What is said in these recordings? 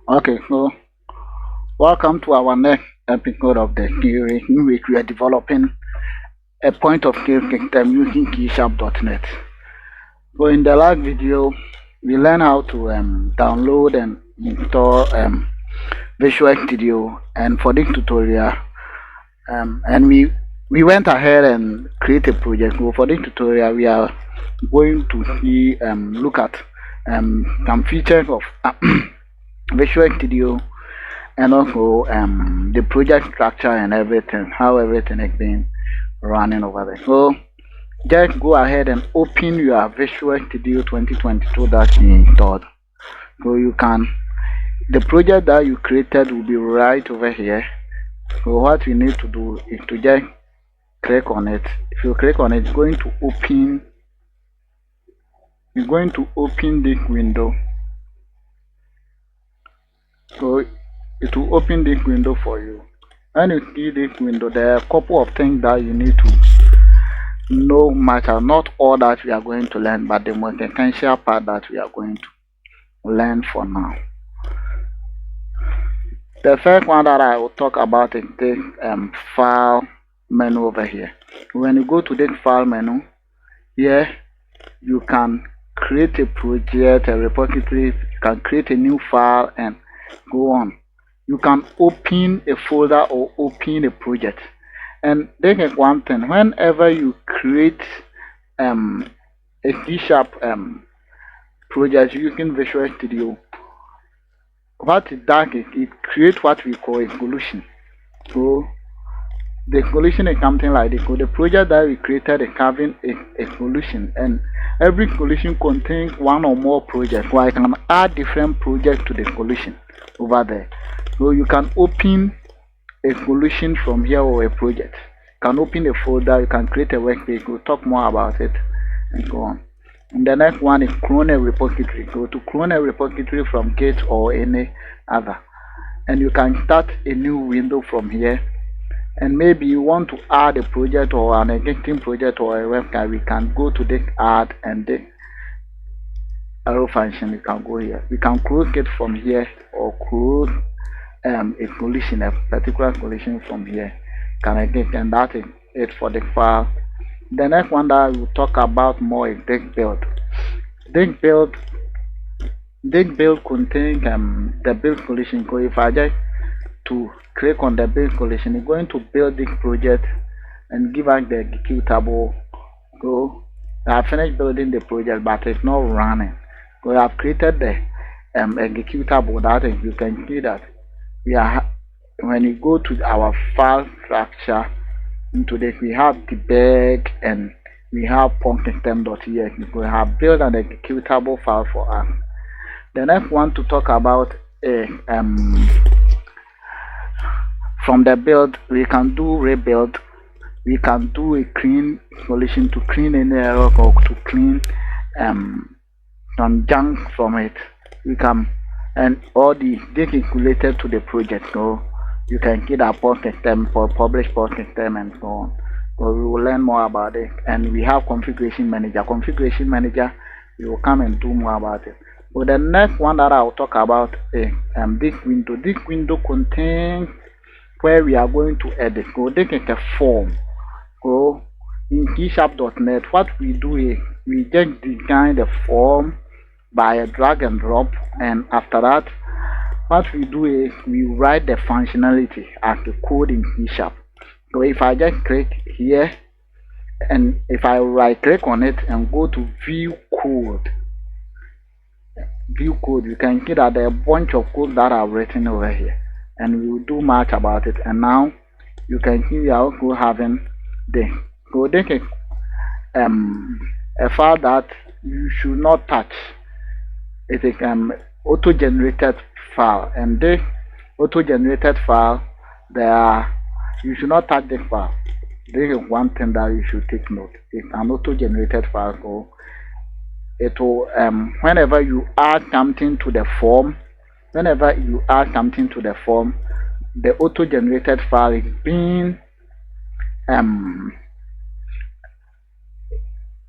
Okay, so welcome to our next episode of the series in which we are developing a point of scale system using keysharp.net. So in the last video, we learned how to download and install Visual Studio, and for this tutorial, and we went ahead and create a project. So for this tutorial, we are going to see look at some features of Visual Studio, and also the project structure and everything, how everything is being running over there. So just go ahead and open your Visual Studio 2022 that you installed. So you can, the project that you created will be right over here. So what you need to do is to just click on it. If you click on it, it's going to open this window. So it will open this window for you. When you see this window, there are a couple of things that you need to know matter. Not all that we are going to learn, but the most essential part that we are going to learn for now. The first one that I will talk about is this file menu over here. When you go to this file menu, here you can create a project, a repository, you can create a new file and go on. You can open a folder or open a project. And this is one thing, whenever you create a C# project using Visual Studio, what it does is it creates what we call a solution. So the solution is something like this. So the project that we created is having a solution, and every solution contains one or more projects. So I can add different projects to the solution over there. So you can open a solution from here or a project. You can open a folder, you can create a workpage. We'll talk more about it and so on. And the next one is clone a repository. So to clone a repository from Git or any other, and you can start a new window from here. And maybe you want to add a project or an existing project or a website, we can go to this add and this arrow function. We can go here. We can close it from here or close a solution, a particular solution from here. Can I get, and that is it for the file. The next one that I will talk about more is this build. This build contains the build solution. So if I just to click on the build solution, it's going to build this project and give us the executable. So I have finished building the project, but it's not running. So I have created the executable. That is, you can see that we are, when you go to our file structure into this, we have debug and we have system.exe. We have built an executable file for us. The next one to talk about is from the build, we can do rebuild. We can do a clean solution to clean any error or to clean some junk from it. We can, and all this is related to the project. So you can see the POS system for publish POS system and so on. So we will learn more about it. And we have configuration manager. Configuration manager, we will come and do more about it. So the next one that I will talk about is this window. This window contains where we are going to edit. So this is a form. So in keysharp.net, what we do is we just design the form by a drag and drop, and after that, what we do is we write the functionality as the code in C#. So if I just click here, and if I right click on it and go to view code, you can see that there are a bunch of codes that are written over here, and we will do much about it. And now you can see we are also having this. So this is a file that you should not touch. It is auto-generated file, and this auto-generated file, you should not touch this file. This is one thing that you should take note. It's an auto-generated file, so it will whenever you add something to the form, the auto-generated file is being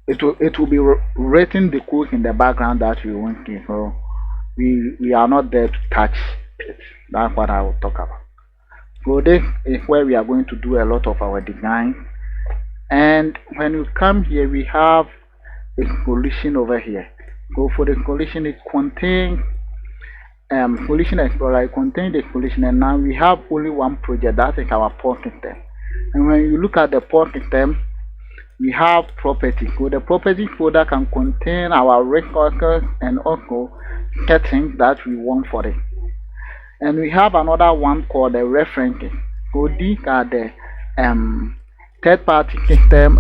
it will be written the code in the background that we want to. So we are not there to touch it. That's what I will talk about. So this is where we are going to do a lot of our design. And when you come here, we have a collision over here. Go for the collision. It contains collision explorer. It contains the collision, and now we have only one project. That is our POS system. And when you look at the POS system, we have property. So the property folder can contain our records and also settings that we want for it. And we have another one called the references. So these are the third-party system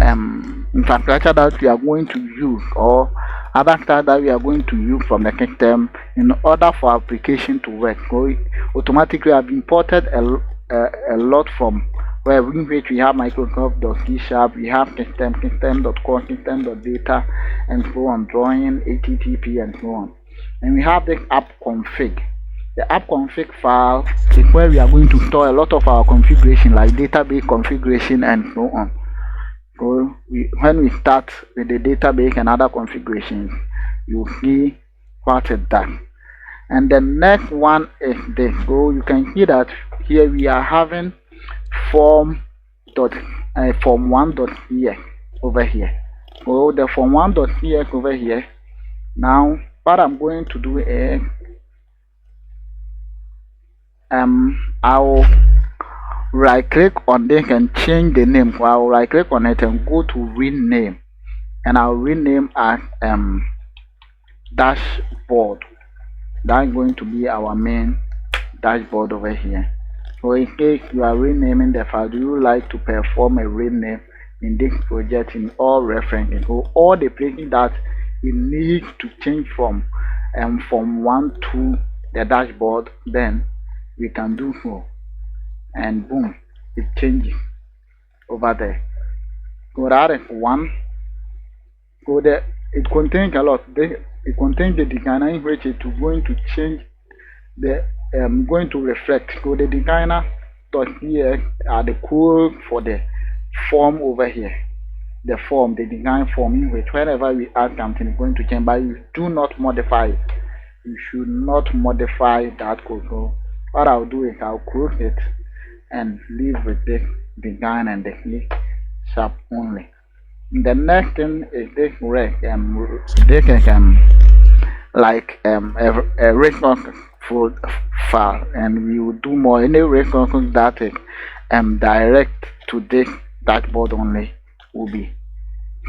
infrastructure that we are going to use, or other stuff that we are going to use from the system in order for our application to work. So automatically I've imported a lot from where in which we have Microsoft.C#, we have system.core, system.data, and so on, drawing, HTTP, and so on. And we have the app config. The app config file is where we are going to store a lot of our configuration, like database configuration and so on. So when we start with the database and other configurations, you'll see what it does. And the next one is this. So you can see that here we are having form1.ex over here. So the form1.ex over here. Now what I'm going to do is I'll right click on this and change the name. So I'll right click on it and go to rename, and I'll rename as dashboard. That's going to be our main dashboard over here. So in case you are renaming the file, do you like to perform a rename in this project in all references? So all the places that it needs to change from one to the dashboard, then we can do so, and boom, it changes over there. So that is one. So it contains a lot. It contains the designer in which it is going to change the going to reflect. So the designer.ex are the code for the form over here. The form, the design form, in which whenever we add something, it's going to change, but you do not modify it. You should not modify that code. So what I'll do is I'll close it and leave with this design and the C# only. The next thing is this rec. This is like a record file, and we will do more. Any record that is direct to this dashboard only will be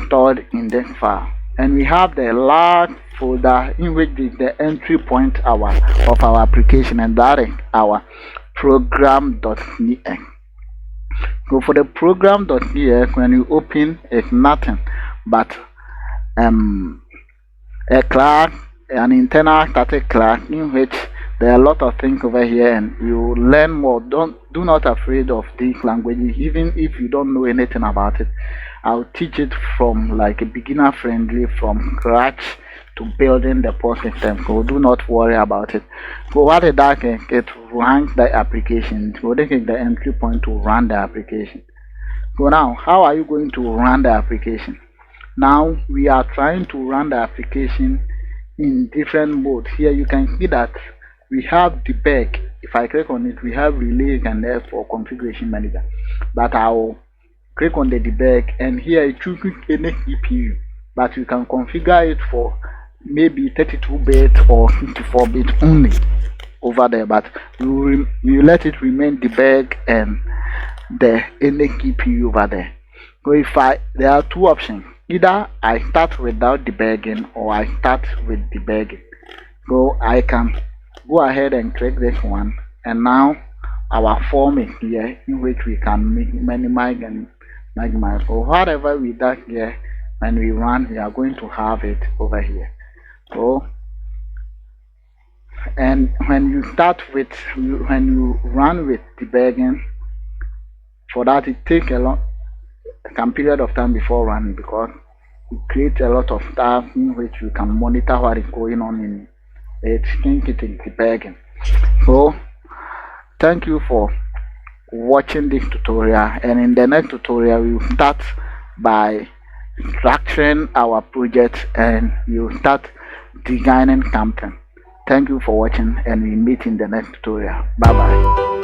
stored in this file. And we have the large folder in which is the entry point of our application, and that is our program.ex. So for the program.ex, when you open, it's nothing but a class, an internal static class in which there are a lot of things over here, and you learn more. Do not afraid of these languages, even if you don't know anything about it. I'll teach it from like a beginner friendly, from scratch to building the POS system. So do not worry about it. So what it does is it runs the application. So this is the entry point to run the application. So now, how are you going to run the application? Now we are trying to run the application in different modes. Here you can see that we have debug. If I click on it, we have release and therefore configuration manager. But I'll click on the debug, and here it chooses any CPU, but you can configure it for maybe 32-bit or 64-bit only over there, but you let it remain debug and the any CPU over there. So there are two options. Either I start without debugging, or I start with debugging. So I can go ahead and click this one, and now our form is here in which we can minimize and maximize. So whatever we do here, when we run, we are going to have it over here. So, and when you run with debugging, for that it takes some period of time before running, because it creates a lot of stuff in which you can monitor what is going on in it. Think it is debugging. So thank you for watching this tutorial, and in the next tutorial we will start by structuring our project, and we will start designing something. Thank you for watching, and we meet in the next tutorial. Bye bye.